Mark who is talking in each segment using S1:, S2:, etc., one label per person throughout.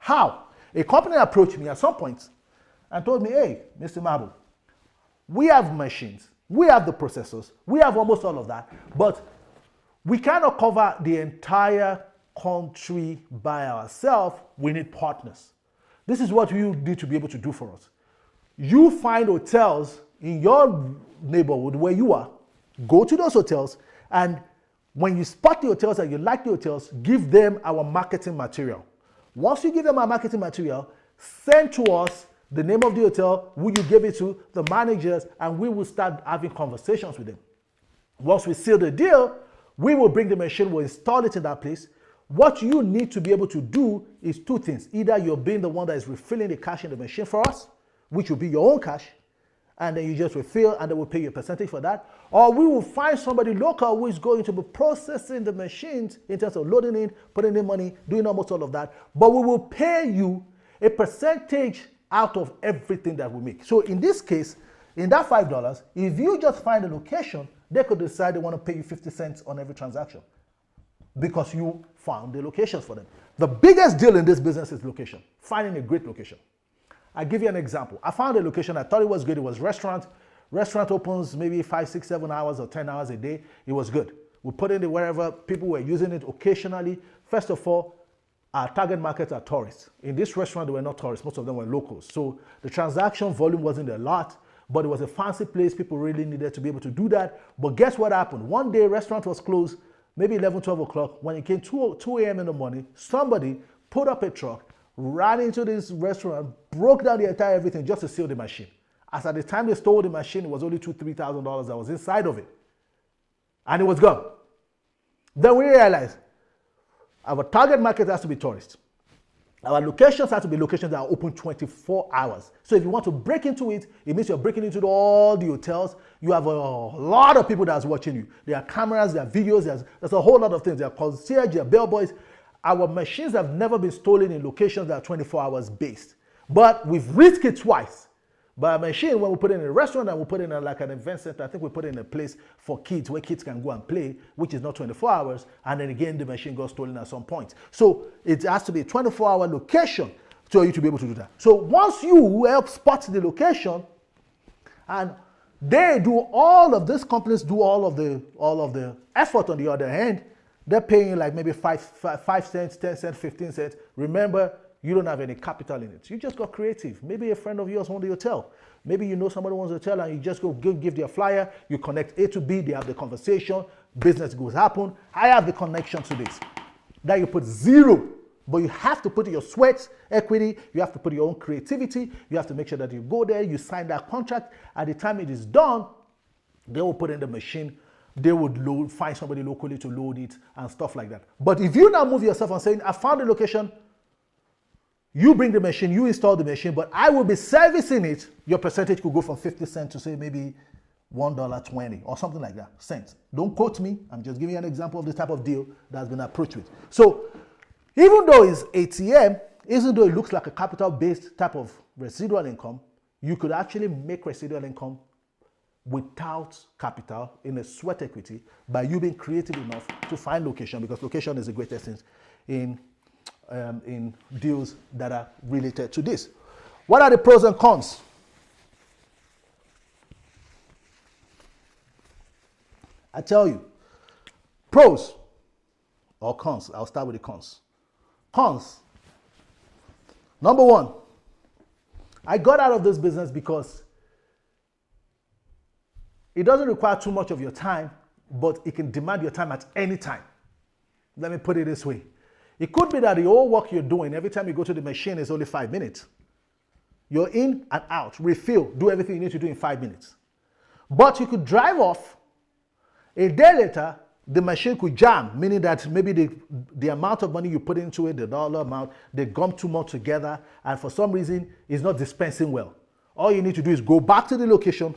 S1: How? A company approached me at some point and told me, hey, Mr. Mabu, we have machines, we have the processors, we have almost all of that, but we cannot cover the entire country by ourselves. We need partners. This is what you need to be able to do for us. You find hotels in your neighborhood where you are, go to those hotels, and when you spot the hotels and you like the hotels, give them our marketing material. Once you give them our marketing material, send to us the name of the hotel, who you gave it to, the managers, and we will start having conversations with them. Once we seal the deal, we will bring the machine, we'll install it in that place. What you need to be able to do is two things. Either you're being the one that is refilling the cash in the machine for us, which will be your own cash, and then you just refill and then we'll pay you a percentage for that. Or we will find somebody local who is going to be processing the machines in terms of loading in, putting in money, doing almost all of that. But we will pay you a percentage out of everything that we make. So in this case, in that $5, if you just find a location, they could decide they want to pay you 50 cents on every transaction because you found the locations for them. The biggest deal in this business is location, finding a great location. I'll give you an example. I found a location, I thought it was good. It was restaurant. Restaurant opens maybe 5, 6, 7 hours or 10 hours a day. It was good. We put it in wherever people were using it occasionally. First of all, our target markets are tourists. In this restaurant, they were not tourists. Most of them were locals. So the transaction volume wasn't a lot, but it was a fancy place. People really needed to be able to do that. But guess what happened? One day, restaurant was closed, maybe 11, 12 o'clock. When it came 2 a.m. in the morning, somebody put up a truck, ran into this restaurant, broke down the entire everything just to steal the machine. As at the time they stole the machine, it was only $2,000, $3,000 that was inside of it. And it was gone. Then we realized our target market has to be tourists. Our locations have to be locations that are open 24 hours. So if you want to break into it, it means you're breaking into all the hotels. You have a lot of people that's watching you. There are cameras, there are videos, there's a whole lot of things. There are concierge, there are bellboys. Our machines have never been stolen in locations that are 24 hours based. But we've risked it twice. But a machine, when we put it in a restaurant and we put it in like an event center, I think we put it in a place for kids where kids can go and play, which is not 24 hours. And then again, the machine got stolen at some point. So it has to be a 24-hour location for you to be able to do that. So once you help spot the location, and they do all of these companies do all of the effort on the other hand, they're paying like maybe 5 cents, 10 cents, 15 cents. Remember, you don't have any capital in it. You just got creative. Maybe a friend of yours owns the hotel. Maybe you know somebody owns a hotel and you just go give their flyer. You connect A to B. They have the conversation. Business goes happen. I have the connection to this. That you put zero. But you have to put your sweat equity. You have to put your own creativity. You have to make sure that you go there. You sign that contract. At the time it is done, they will put in the machine. They would find somebody locally to load it and stuff like that. But if you now move yourself and saying, I found the location, you bring the machine, you install the machine, but I will be servicing it, your percentage could go from 50 cents to say maybe $1.20 or something like that, cents. Don't quote me, I'm just giving you an example of the type of deal that's been approached with. So even though it's ATM, even though it looks like a capital-based type of residual income, you could actually make residual income without capital in a sweat equity by you being creative enough to find location, because location is the greatest thing in deals that are related to this. What are the pros and cons? I tell you, pros or cons. I'll start with the cons. Cons. Number one, I got out of this business because it doesn't require too much of your time, but it can demand your time at any time. Let me put it this way. It could be that the whole work you're doing, every time you go to the machine, is only 5 minutes. You're in and out, refill, do everything you need to do in 5 minutes. But you could drive off. A day later, the machine could jam, meaning that maybe the amount of money you put into it, the dollar amount, they gum too much together, and for some reason, it's not dispensing well. All you need to do is go back to the location,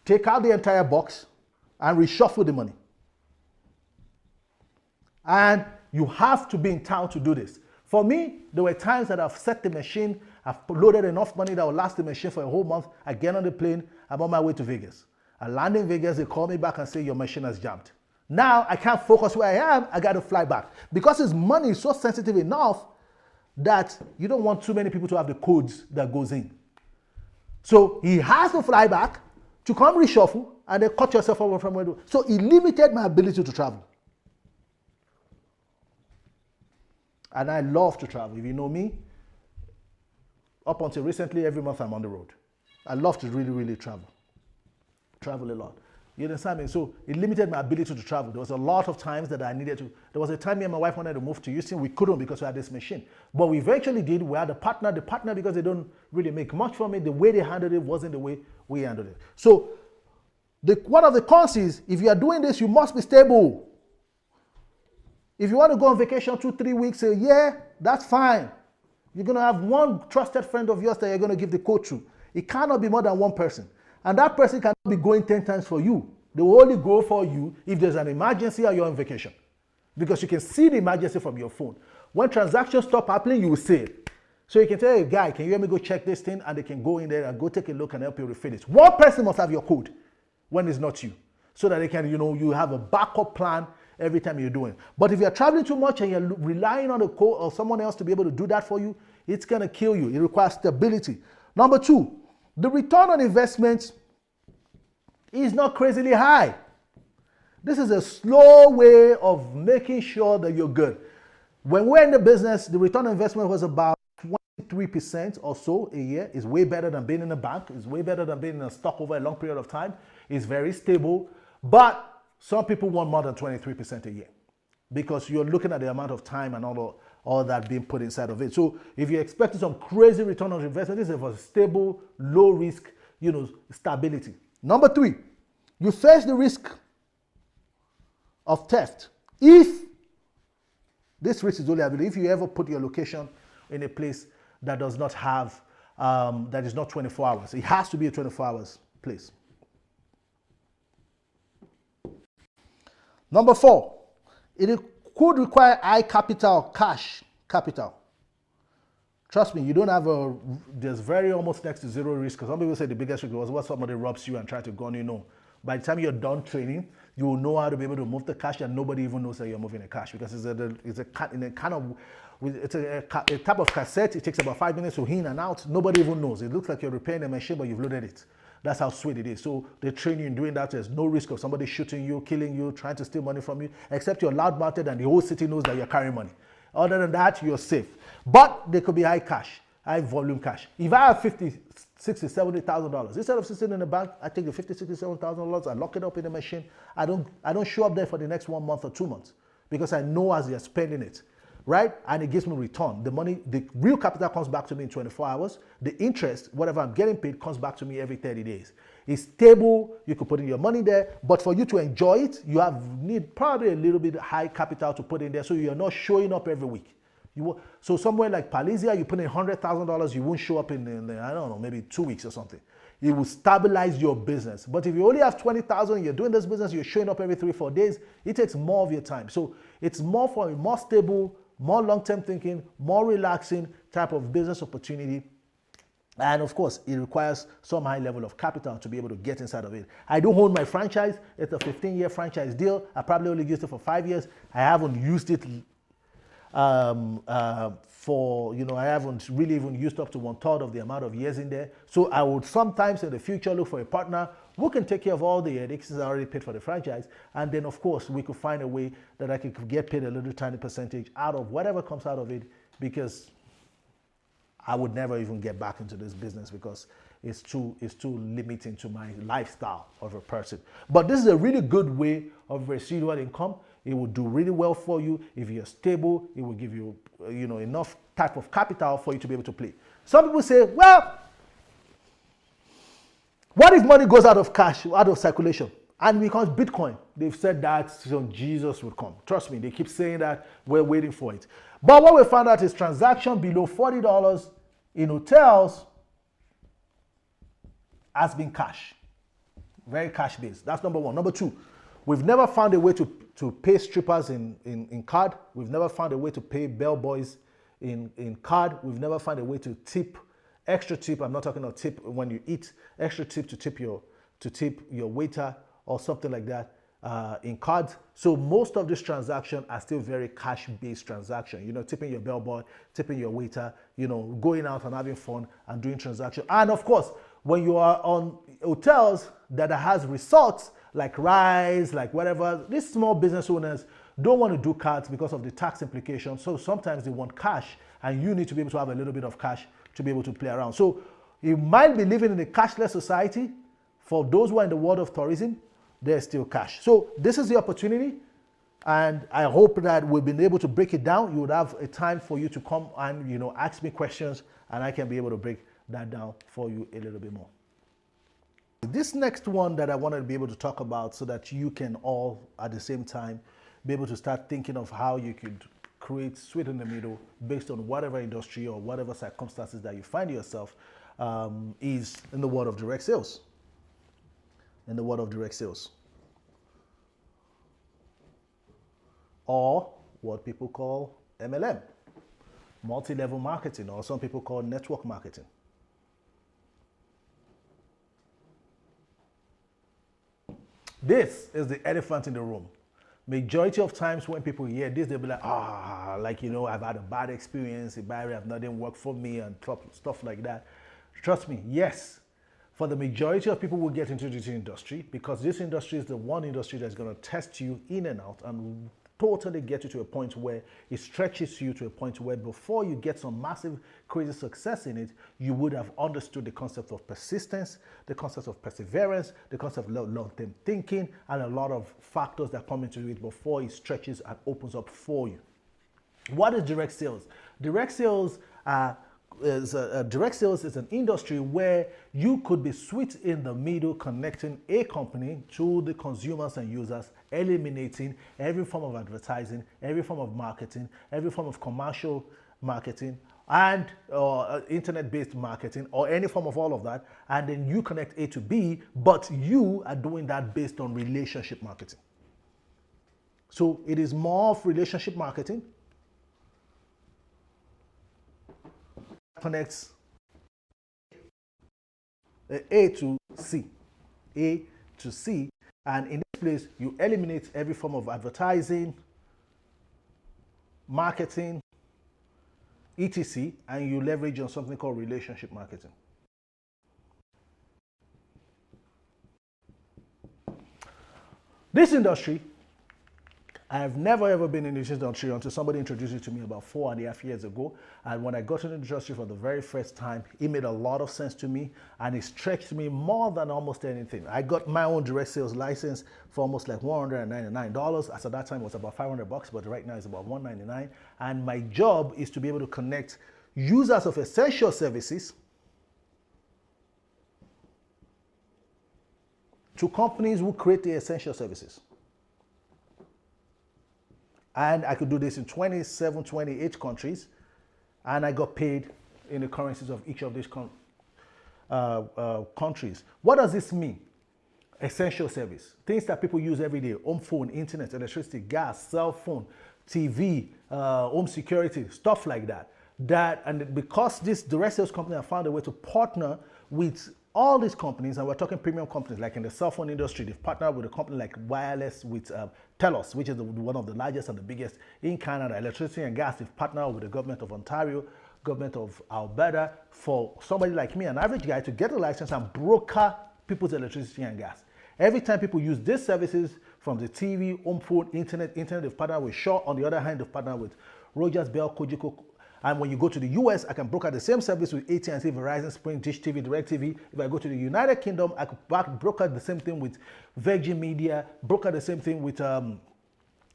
S1: take out the entire box, and reshuffle the money. And you have to be in town to do this. For me, there were times that I've set the machine, I've loaded enough money that will last the machine for a whole month. I get on the plane, I'm on my way to Vegas. I land in Vegas, they call me back and say, your machine has jammed. Now I can't focus where I am. I got to fly back. Because his money is so sensitive enough that you don't want too many people to have the codes that goes in. So he has to fly back to come reshuffle and then cut yourself over from where to. So it limited my ability to travel. And I love to travel. If you know me, up until recently, every month I'm on the road. I love to really, really travel. Travel a lot. You understand me? So it limited my ability to travel. There was a lot of times that I needed to. There was a time me and my wife wanted to move to Houston. We couldn't because we had this machine. But we eventually did. We had a partner. The partner, because they don't really make much from it, the way they handled it wasn't the way we handled it. So one of the cons is, if you are doing this, you must be stable. If you want to go on vacation 2-3 weeks a year, that's fine. You're going to have one trusted friend of yours that you're going to give the code to. It cannot be more than one person. And that person cannot be going 10 times for you. They will only go for you if there's an emergency or you're on vacation. Because you can see the emergency from your phone. When transactions stop happening, you will see it. So you can tell a guy, can you help me go check this thing? And they can go in there and go take a look and help you refill it. One person must have your code when it's not you. So that they can, you have a backup plan every time you're doing. But if you're traveling too much and you're relying on a code or someone else to be able to do that for you, it's going to kill you. It requires stability. Number 2, the return on investment is not crazily high. This is a slow way of making sure that you're good. When we're in the business, the return on investment was about 23% or so a year. It's way better than being in a bank. It's way better than being in a stock over a long period of time. It's very stable. But some people want more than 23% a year because you're looking at the amount of time and all that being put inside of it. So if you're expecting some crazy return on investment, this is for stable, low risk, stability. Number 3, you face the risk of theft. If this risk is only available, if you ever put your location in a place that does not have, that is not 24 hours, it has to be a 24 hours place. Number 4, it could require high capital, cash capital. Trust me, you don't have there's very almost next to zero risk. Because some people say the biggest risk was what somebody robs you and try to gun you. No. By the time you're done training, you will know how to be able to move the cash and nobody even knows that you're moving the cash because it's a type of cassette. It takes about 5 minutes to in and out. Nobody even knows. It looks like you're repairing a machine, but you've loaded it. That's how sweet it is. So they train you in doing that. There's no risk of somebody shooting you, killing you, trying to steal money from you, except you're loud-mouthed and the whole city knows that you're carrying money. Other than that, you're safe. But there could be high cash, high volume cash. If I have $50,000, $60,000, $70,000, instead of sitting in the bank, I take the $50,000, $60,000, I lock it up in the machine. I don't show up there for the next 1 month or 2 months because I know as they're spending it, right? And it gives me return. The money, the real capital comes back to me in 24 hours. The interest, whatever I'm getting paid, comes back to me every 30 days. It's stable. You can put in your money there, but for you to enjoy it, you need probably a little bit high capital to put in there so you're not showing up every week. So somewhere like Palizia, you put in $100,000, you won't show up in I don't know, maybe 2 weeks or something. It will stabilize your business. But if you only have 20,000, you're doing this business, you're showing up every 3-4 days, it takes more of your time. So it's more for a more stable, more long-term thinking, more relaxing type of business opportunity. And of course, it requires some high level of capital to be able to get inside of it. I do own my franchise. It's a 15-year franchise deal. I probably only used it for 5 years. I haven't used it I haven't really even used up to 1/3 of the amount of years in there. So I would sometimes in the future look for a partner who can take care of all the headaches. I already paid for the franchise. And then of course we could find a way that I could get paid a little tiny percentage out of whatever comes out of it, because I would never even get back into this business because it's too limiting to my lifestyle of a person. But this is a really good way of residual income. It will do really well for you. If you're stable, it will give you, enough type of capital for you to be able to play. Some people say, well, what if money goes out of cash, out of circulation, and becomes Bitcoin? They've said that Jesus would come. Trust me, they keep saying that. We're waiting for it. But what we found out is transaction below $40 in hotels has been cash. Very cash based. That's number 1. Number 2, we've never found a way to pay strippers in card. We've never found a way to pay bellboys in card. We've never found a way to tip, extra tip. I'm not talking about tip when you eat, extra tip to tip your waiter or something like that. in cards. So most of these transactions are still very cash-based transactions. You know, tipping your bellboy, tipping your waiter, you know, going out and having fun and doing transactions. And of course, when you are on hotels that has resorts like Rise, like whatever, these small business owners don't want to do cards because of the tax implications. So sometimes they want cash, and you need to be able to have a little bit of cash to be able to play around. So you might be living in a cashless society. For those who are in the world of tourism, there's still cash. So this is the opportunity, and I hope that we've been able to break it down. You would have a time for you to come and, you know, ask me questions, and I can be able to break that down for you a little bit more. This next one that I wanted to be able to talk about, so that you can all at the same time be able to start thinking of how you could create sweet in the middle based on whatever industry or whatever circumstances that you find yourself, is in the world of direct sales. In the world of direct sales, or what people call MLM, multi-level marketing, or some people call network marketing. This is the elephant in the room. Majority of times when people hear this, they'll be like, like, you know, I've had a bad experience, a barrier of nothing worked for me, and stuff like that. Trust me, yes. For the majority of people who get into this industry, because this industry is the one industry that's going to test you in and out and totally get you to a point where it stretches you to a point where before you get some massive, crazy success in it, you would have understood the concept of persistence, the concept of perseverance, the concept of long-term thinking, and a lot of factors that come into it before it stretches and opens up for you. What is direct sales? Direct sales direct sales is an industry where you could be sweet in the middle, connecting a company to the consumers and users, eliminating every form of advertising, every form of marketing, every form of commercial marketing, and internet-based marketing, or any form of all of that, and then you connect A to B, but you are doing that based on relationship marketing. So it is more of relationship marketing. Connects A to C, A to C, and in this place you eliminate every form of advertising, marketing, etc., and you leverage on something called relationship marketing. This industry, I have never ever been in this industry until somebody introduced it to me about 4.5 years ago. And when I got into the industry for the very first time, it made a lot of sense to me, and it stretched me more than almost anything. I got my own direct sales license for almost like $199. As at that time, it was about $500, but right now it's about $199. And my job is to be able to connect users of essential services to companies who create the essential services. And I could do this in 27, 28 countries, and I got paid in the currencies of each of these countries. What does this mean? Essential service, things that people use every day: home phone, internet, electricity, gas, cell phone, TV, home security, stuff like that. And because this direct sales company have found a way to partner with all these companies, and we're talking premium companies, like in the cell phone industry, they've partnered with a company like Wireless with Telos, which is one of the largest and the biggest in Canada. Electricity and gas, they've partnered with the government of Ontario, government of Alberta, for somebody like me, an average guy, to get a license and broker people's electricity and gas. Every time people use these services, from the TV, home phone, internet, they've partnered with Shaw. On the other hand, they've partnered with Rogers, Bell, Cogeco. And when you go to the US, I can broker the same service with AT&T, Verizon, Sprint, Dish TV, DirecTV. If I go to the United Kingdom, I could broker the same thing with Virgin Media, broker the same thing with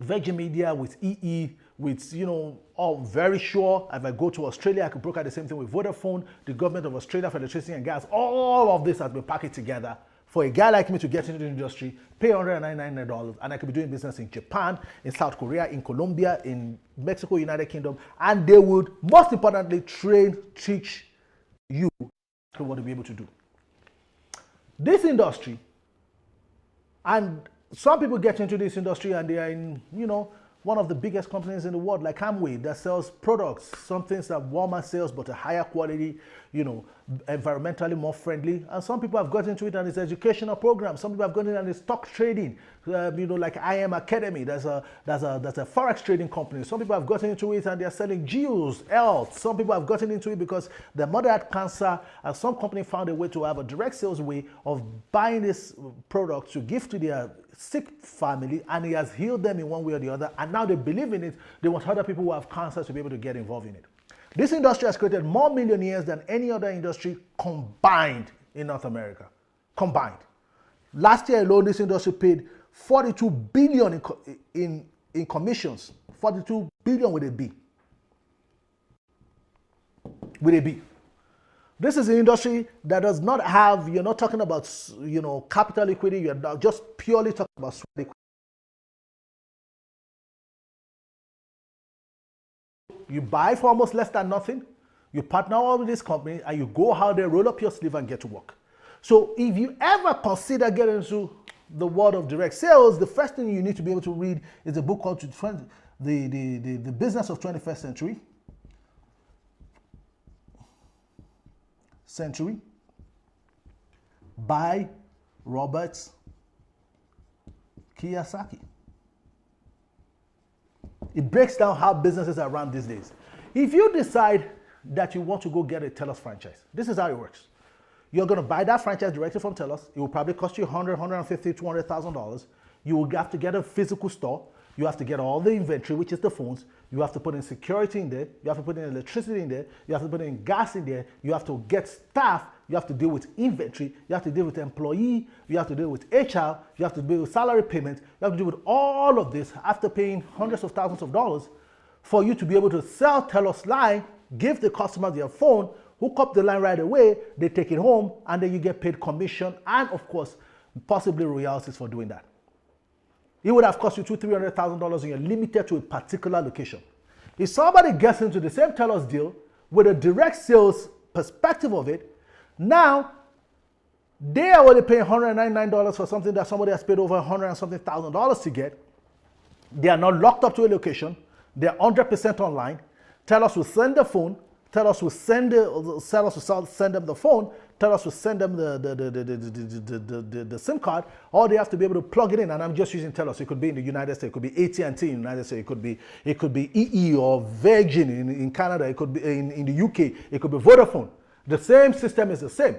S1: Virgin Media, with EE, with, you know, all very sure. If I go to Australia, I could broker the same thing with Vodafone, the government of Australia for electricity and gas. All of this has been packaged together for a guy like me to get into the industry, pay $199, and I could be doing business in Japan, in South Korea, in Colombia, in Mexico, United Kingdom, and they would, most importantly, teach you what to be able to do. This industry, and some people get into this industry and they are in, you know, one of the biggest companies in the world, like Amway, that sells products, some things that Walmart sells, but a higher quality, environmentally more friendly. And some people have got into it and it's educational programs. Some people have gotten into it and it's stock trading, like IM Academy. That's a forex trading company. Some people have gotten into it and they're selling geos, health. Some people have gotten into it because their mother had cancer and some company found a way to have a direct sales way of buying this product to give to their sick family, and he has healed them in one way or the other, and now they believe in it. They want other people who have cancer to be able to get involved in it. This industry has created more millionaires than any other industry combined in North America. Combined. Last year alone, this industry paid $42 billion in commissions. $42 billion with a B. With a B. This is an industry that does not have, you're not talking about, capital equity, you're not just purely talking about sweat equity. You buy for almost less than nothing, you partner up with this company, and you go out there, roll up your sleeve, and get to work. So if you ever consider getting into the world of direct sales, the first thing you need to be able to read is a book called The Business of 21st Century by Robert Kiyosaki. It breaks down how businesses are run these days. If you decide that you want to go get a TELUS franchise, this is how it works. You're going to buy that franchise directly from TELUS. It will probably cost you $100,000, $150,000, $200,000. You will have to get a physical store. You have to get all the inventory, which is the phones. You have to put in security in there. You have to put in electricity in there. You have to put in gas in there. You have to get staff. You have to deal with inventory. You have to deal with employee. You have to deal with HR. You have to deal with salary payment. You have to deal with all of this after paying hundreds of thousands of dollars for you to be able to sell TELUS line, give the customer their phone, hook up the line right away, they take it home, and then you get paid commission and, of course, possibly royalties for doing that. It would have cost you $200,000, $300,000 and you're limited to a particular location. If somebody gets into the same TELUS deal with a direct sales perspective of it, now they are only paying $199 for something that somebody has paid over $100 and something thousand to get. They are not locked up to a location. They're 100% online. TELUS will send the phone. TELUS will send them the phone. TELUS will send them the SIM card. Or they have to be able to plug it in. And I'm just using TELUS. It could be in the United States. It could be AT&T in the United States. It could be EE or Virgin in Canada. It could be in the UK. It could be Vodafone. The same system is the same.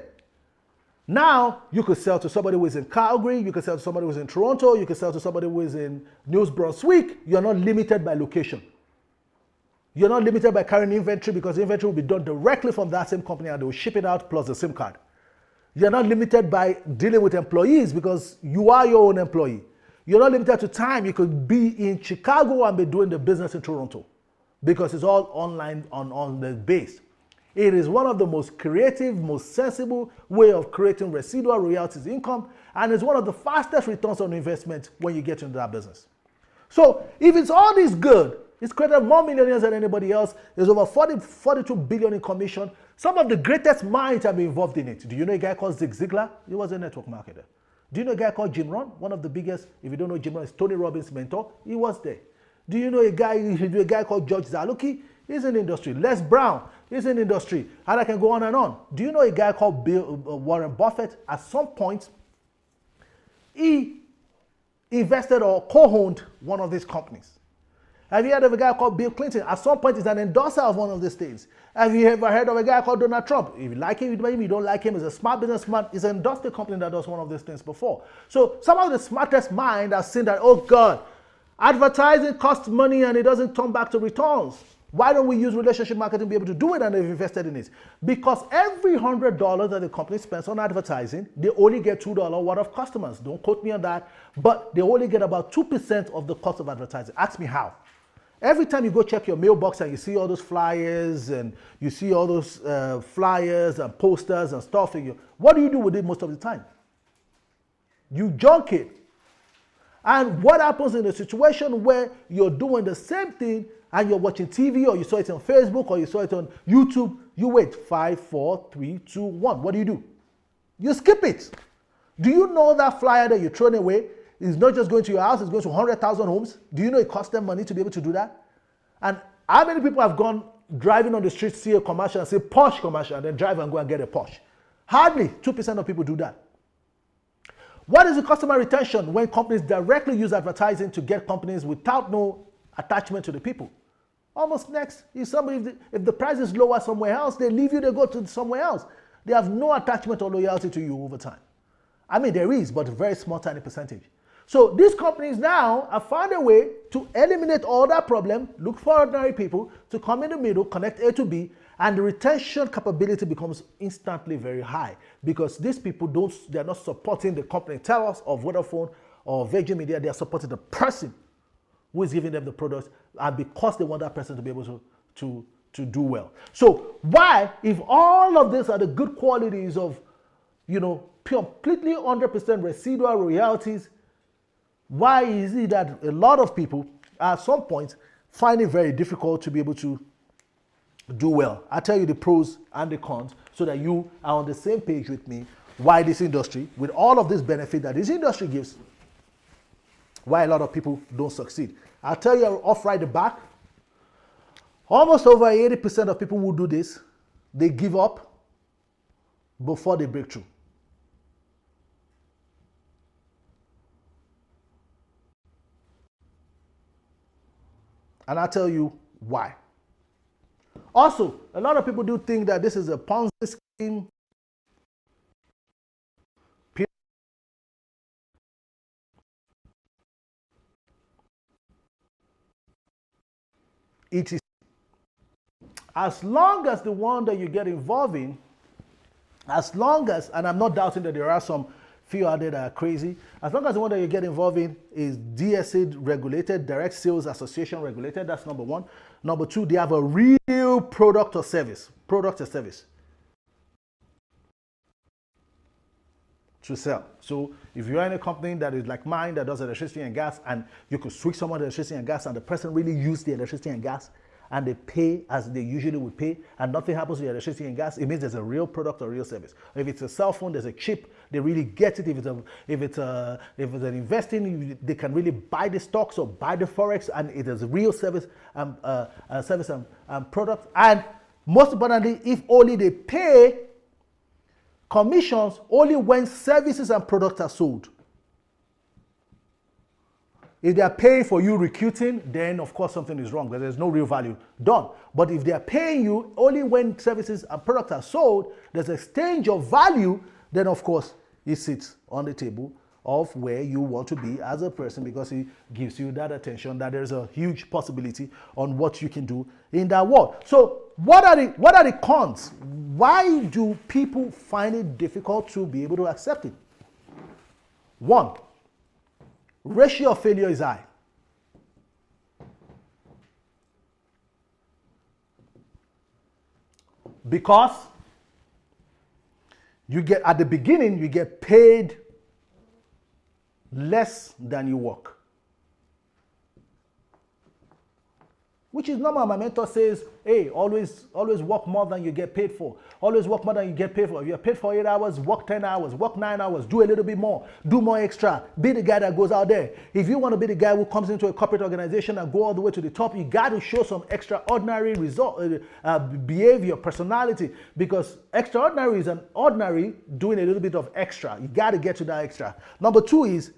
S1: Now, you could sell to somebody who is in Calgary. You could sell to somebody who is in Toronto. You could sell to somebody who is in New Brunswick. You're not limited by location. You're not limited by carrying inventory because inventory will be done directly from that same company and they will ship it out plus the SIM card. You're not limited by dealing with employees because you are your own employee. You're not limited to time. You could be in Chicago and be doing the business in Toronto because it's all online on the base. It is one of the most creative, most sensible way of creating residual royalties income, and it's one of the fastest returns on investment when you get into that business. So if it's all this good, it's created more millionaires than anybody else. There's over 42 billion in commission. Some of the greatest minds have been involved in it. Do you know a guy called Zig Ziglar? He was a network marketer. Do you know a guy called Jim Rohn? One of the biggest, if you don't know Jim Rohn, is Tony Robbins' mentor. He was there. Do you know a guy called George Zaluki? He's in industry. Les Brown is in industry. And I can go on and on. Do you know a guy called Warren Buffett? At some point, he invested or co-owned one of these companies. Have you heard of a guy called Bill Clinton? At some point, he's an endorser of one of these things. Have you ever heard of a guy called Donald Trump? If you like him, maybe you don't like him. He's a smart businessman. He's endorsed a company that does one of these things before. So some of the smartest minds have seen that, oh God, advertising costs money and it doesn't turn back to returns. Why don't we use relationship marketing to be able to do it, and they've invested in it? Because every $100 that the company spends on advertising, they only get $2 worth of customers. Don't quote me on that, but they only get about 2% of the cost of advertising. Ask me how. Every time you go check your mailbox and you see all those flyers and you see all those flyers and posters and stuff, what do you do with it most of the time? You junk it. And what happens in a situation where you're doing the same thing and you're watching TV, or you saw it on Facebook, or you saw it on YouTube? You wait, 5, 4, 3, 2, 1. What do? You skip it. Do you know that flyer that you're throwing away? is not just going to your house, it's going to 100,000 homes. Do you know it costs them money to be able to do that? And how many people have gone driving on the street, see a commercial and say Porsche commercial, and then drive and go and get a Porsche? Hardly 2% of people do that. What is the customer retention when companies directly use advertising to get companies without no attachment to the people? Almost next. If the price is lower somewhere else, they leave you, they go to somewhere else. They have no attachment or loyalty to you over time. I mean, there is, but a very small, tiny percentage. So these companies now have found a way to eliminate all that problem, look for ordinary people to come in the middle, connect A to B, and the retention capability becomes instantly very high because these people they're not supporting the company, TELUS or Vodafone or Virgin Media, they are supporting the person who is giving them the product, and because they want that person to be able to do well. So why, if all of these are the good qualities of, completely 100% residual royalties, why is it that a lot of people at some point find it very difficult to be able to do well? I'll tell you the pros and the cons so that you are on the same page with me why this industry, with all of this benefit that this industry gives, why a lot of people don't succeed. I'll tell you off right the back, almost over 80% of people who do this, they give up before they break through. And I'll tell you why. Also, a lot of people do think that this is a Ponzi scheme. It is, as long as the one that you get involved in, as long as, and I'm not doubting that there are some few out there that are crazy, as long as the one that you get involved in is DSA regulated, Direct Sales Association regulated, that's number one. Number two, they have a real product or service to sell. So if you're in a company that is like mine that does electricity and gas, and you could switch someone to electricity and gas and the person really used the electricity and gas and they pay as they usually would pay and nothing happens to the electricity and gas, it means there's a real product or real service. If it's a cell phone, there's a chip, they really get it. If it's an investing, they can really buy the stocks or buy the forex, and it is a real service and product. And most importantly, if only they pay commissions only when services and products are sold. If they are paying for you recruiting, then of course something is wrong because there's no real value done. But if they are paying you only when services and products are sold, there's an exchange of value, then of course it sits on the table of where you want to be as a person because it gives you that attention that there's a huge possibility on what you can do in that world. So what are the cons? Why do people find it difficult to be able to accept it? One, ratio of failure is high. Because you get, at the beginning, you get paid less than you work. Which is normal. My mentor says, hey, always work more than you get paid for. Always work more than you get paid for. If you're paid for 8 hours, work 10 hours, work 9 hours, do a little bit more, do more extra. Be the guy that goes out there. If you want to be the guy who comes into a corporate organization and go all the way to the top, you got to show some extraordinary behavior, personality, because extraordinary is an ordinary doing a little bit of extra. You got to get to that extra. Number two is,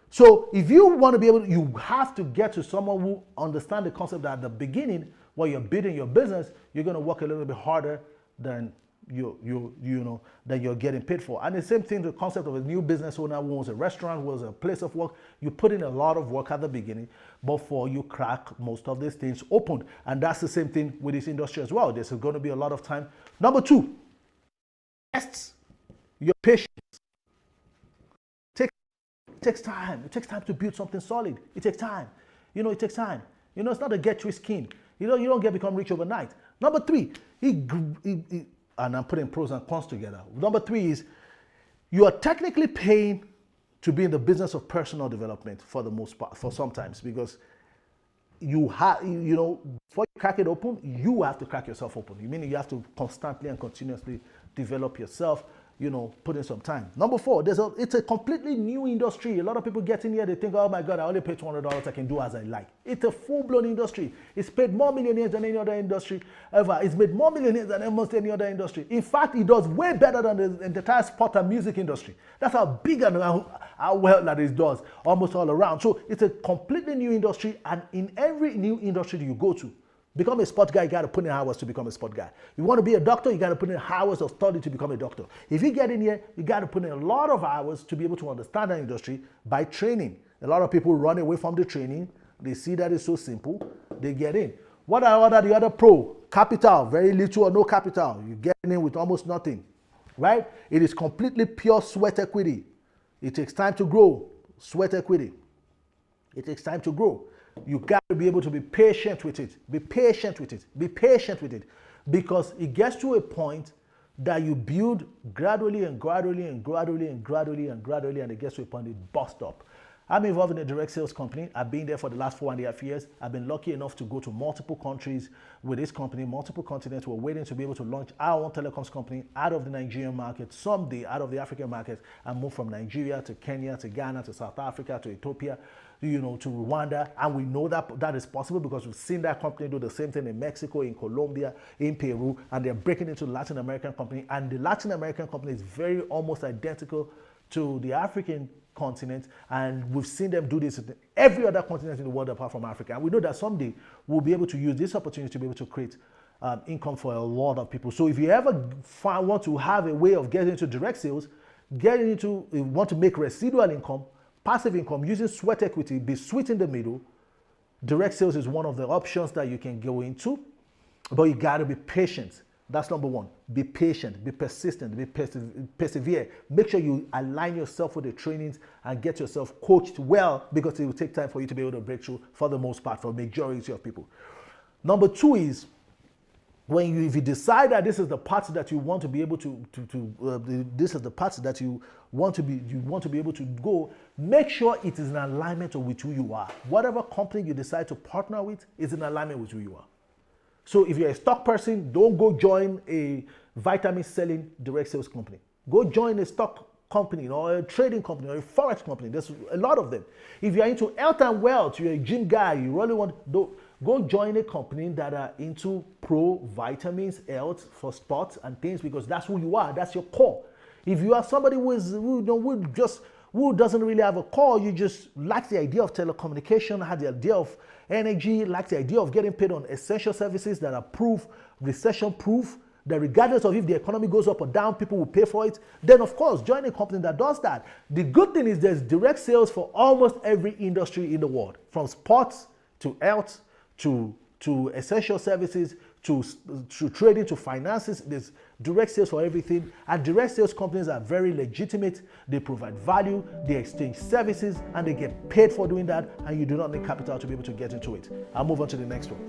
S1: so if you want to be able to, you have to get to someone who understands the concept that at the beginning, while you're building your business, you're going to work a little bit harder than that you're getting paid for. And the same thing, the concept of a new business owner who owns a restaurant, who owns a place of work, you put in a lot of work at the beginning before you crack most of these things open. And that's the same thing with this industry as well. There's going to be a lot of time. Number two, test your patience. It takes time. It takes time to build something solid. It takes time. It takes time. It's not a get-rich scheme. You don't become rich overnight. Number three, and I'm putting pros and cons together. Number three is you are technically paying to be in the business of personal development for the most part, for sometimes, because you have, before you crack it open, you have to crack yourself open. You mean you have to constantly and continuously develop yourself put in some time. Number 4, it's a completely new industry. A lot of people get in here, they think, oh my God, I only pay $200, I can do as I like. It's a full-blown industry. It's paid more millionaires than any other industry ever. It's made more millionaires than almost any other industry. In fact, it does way better than the entire sport and music industry. That's how big and how well that it does almost all around. So it's a completely new industry, and in every new industry that you go to, become a sport guy, you got to put in hours to become a sport guy. You want to be a doctor, you got to put in hours of study to become a doctor. If you get in here, you got to put in a lot of hours to be able to understand the industry by training. A lot of people run away from the training. They see that it's so simple, they get in. What are the other pro? Capital, very little or no capital. You get in with almost nothing, right? It is completely pure sweat equity. It takes time to grow, sweat equity. It takes time to grow. You got to be able to be patient with it. Be patient with it. Be patient with it. Because it gets to a point that you build gradually and gradually and gradually and gradually and gradually, and it gets to a point it busts up. I'm involved in a direct sales company. I've been there for the last 4.5 years. I've been lucky enough to go to multiple countries with this company, multiple continents. We're waiting to be able to launch our own telecoms company out of the Nigerian market, someday out of the African market, and move from Nigeria to Kenya, to Ghana, to South Africa, to Ethiopia, to Rwanda. And we know that that is possible because we've seen that company do the same thing in Mexico, in Colombia, in Peru, and they're breaking into Latin American company. And the Latin American company is very almost identical to the African continent, and we've seen them do this in every other continent in the world apart from Africa. And we know that someday we'll be able to use this opportunity to be able to create income for a lot of people. So if you ever want to have a way of getting into direct sales, want to make residual income, passive income, using sweat equity, be sweet in the middle, direct sales is one of the options that you can go into, but you got to be patient. That's number 1. Be patient, be persistent, persevere. Make sure you align yourself with the trainings and get yourself coached well, because it will take time for you to be able to break through for the most part, for the majority of people. Number 2 is, if you decide that this is the part that you want to be able this is the part that you want to be able to go, make sure it is in alignment with who you are. Whatever company you decide to partner with is in alignment with who you are. So if you're a stock person, don't go join a vitamin selling direct sales company. Go join a stock company or a trading company or a forex company. There's a lot of them. If you're into health and wealth, you're a gym guy, you really want to go join a company that are into pro vitamins, health for sports and things, because that's who you are. That's your core. If you are somebody who doesn't really have a core, you just like the idea of telecommunication, had the idea of energy, like the idea of getting paid on essential services that are recession proof, that regardless of if the economy goes up or down, people will pay for it, then of course, join a company that does that. The good thing is there's direct sales for almost every industry in the world, from sports to health to essential services to trading to finances. There's direct sales for everything, and direct sales companies are very legitimate. They provide value, they exchange services, and they get paid for doing that, and you do not need capital to be able to get into it. I'll move on to the next one.